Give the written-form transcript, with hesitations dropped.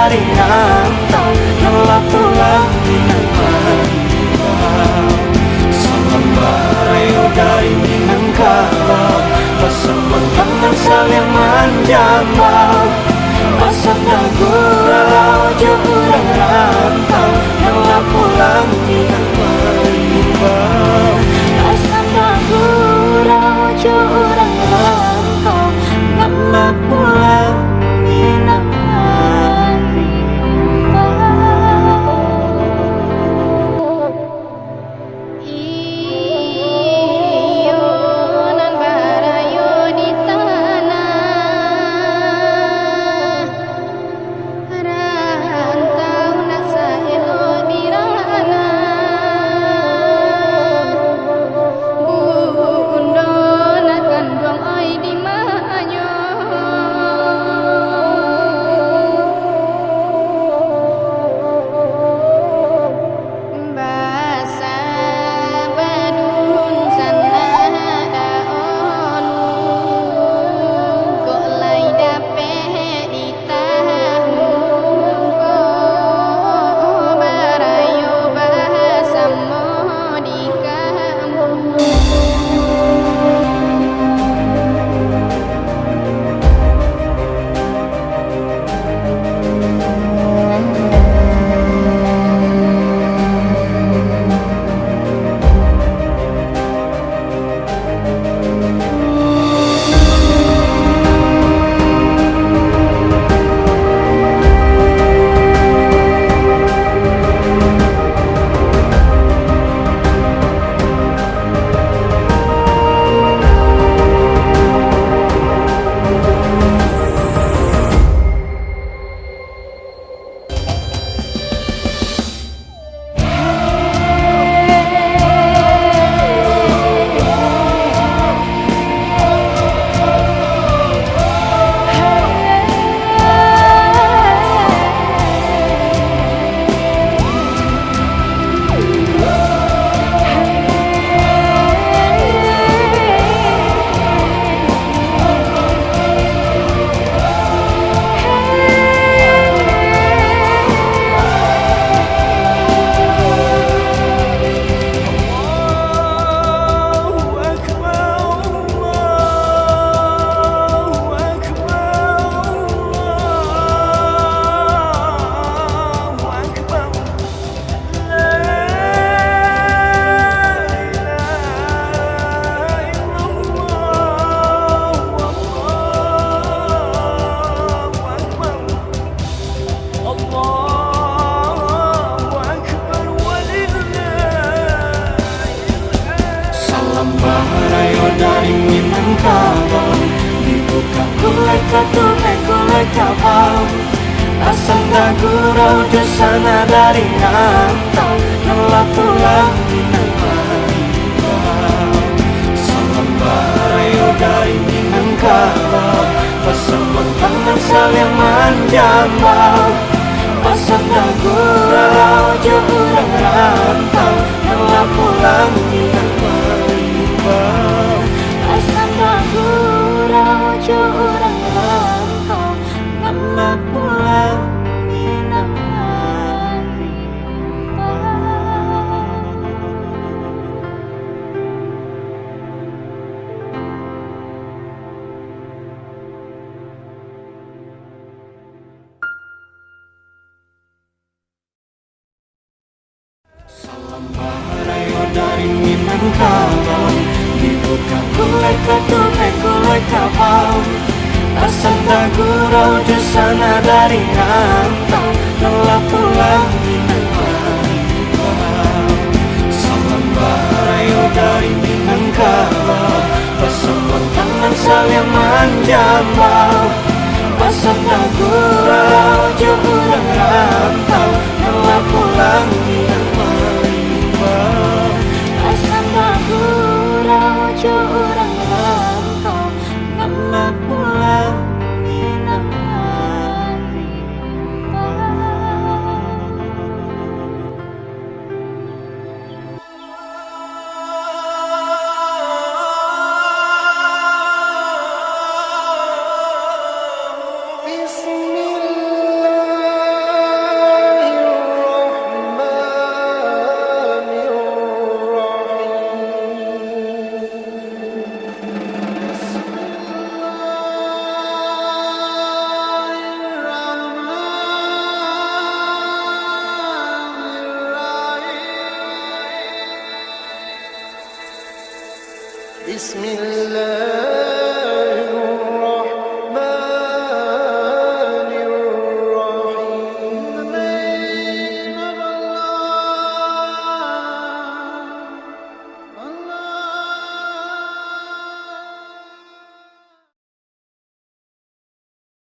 dari rantau telah pulang Minangkabau. Salam barayo dari Minangkabau, bersama tangan saling menjambau. Pasang gurau jo urang rantau telah pulang Minangkabau. Pasang gurau jo urang rantau telah pulang barayo dari Minangkabau, dibuka kulai kabau. Asam gurau di sana dari rantau telah pulang Minangkabau. Salam barayo dari Minangkabau, bersama tangan saling menjambau. Asam gurau jo urang rantau telah pulang Minangkabau. Asam gurau jo urang rantau telah pulang Salam barayo dari Minangkabau, dibuka kulai kabau. Asam gurau di sana dari rantau telah pulang Minangkabau. Salam barayo dari Minangkabau, bersama tangan saling menjambau. Asam gurau jo urang rantau telah pulang Minangkabau. Asam gurau jo urang rantau telah pulang Minangkabau. Bismillah.